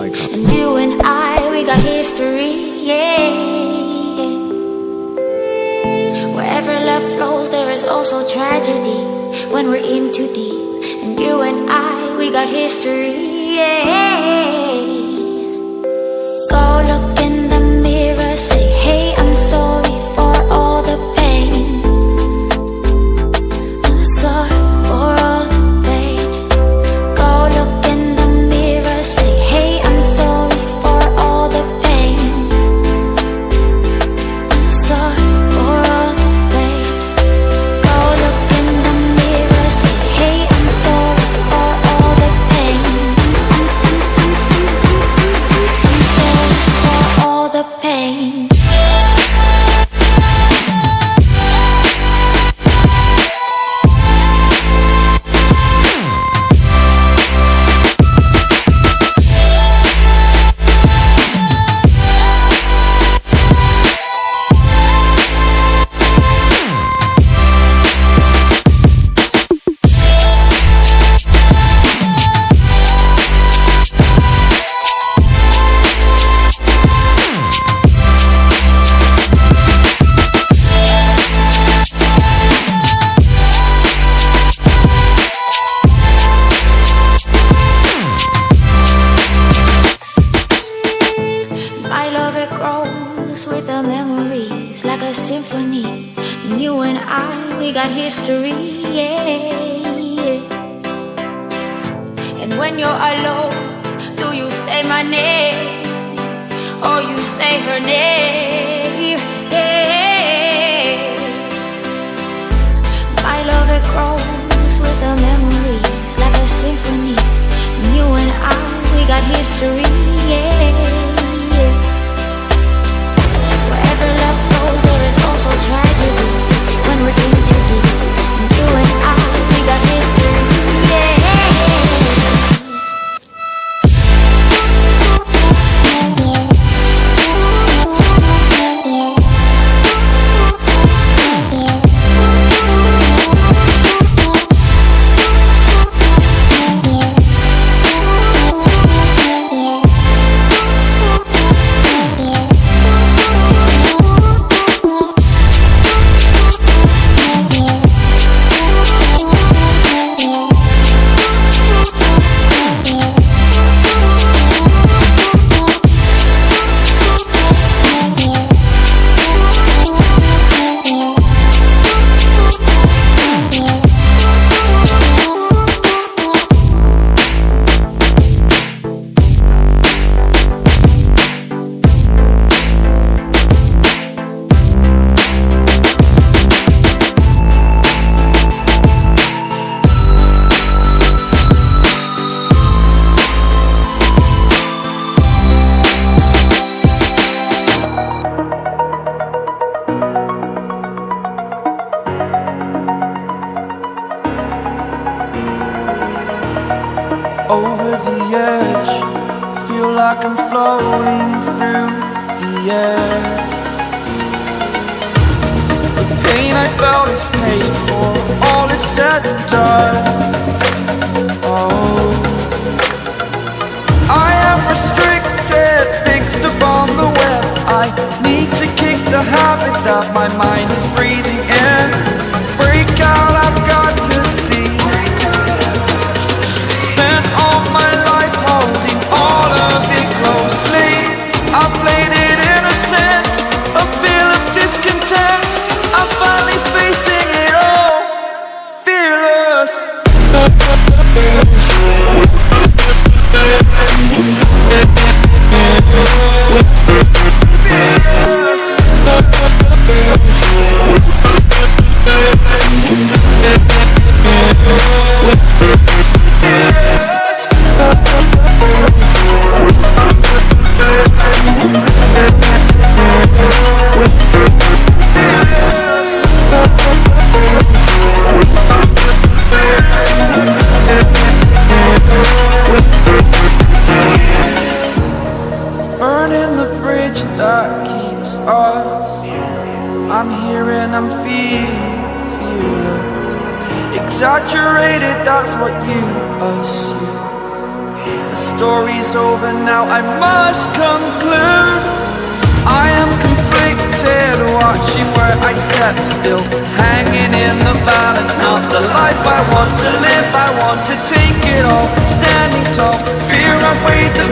Icon. And you and I, we got history, yeah. Wherever love flows, there is also tragedy when we're in too deep. And you and I, we got history, yeah. Go look in the mirror, say, hey, I'm sorry for all the pain. I'm sorry for all the pain. Go look in the mirror, say, hey, I'm sorry for all the pain. I'm sorry for all the pain. Go look in the mirror, say, hey, I'm sorry for all the pain. I'm sorry for all the pain. My love, it grows with the memories like a symphony. And you and I, we got history, yeah. And when you're alone, do you say my name or you say her name? Yeah. My love, it grows with the memories like a symphony. And you and I, we got history, yeah. Wherever love goes, there is also tragedy when we're in too deep. And you and I, we got history, yeah. Over the edge, feel like I'm floating through the air. The pain I felt is paid for, all is said and done. Oh, I am restricted, fixed upon the web. I need to kick the habit that my mind is breathing in. Break out, I've got to see. Spent all my life holding all of it closely. I played it innocent, a feel of discontent. I'm finally facing it all, fearless. Burning the bridge that keeps us. I'm here and I'm feeling fearless. Exaggerated, that's what you assume. The story's over now, I must conclude. I am conflicted, watching where I step still, hanging in the balance. Not the life I want to live, I want to take it all. Standing tall, fear I've weighed the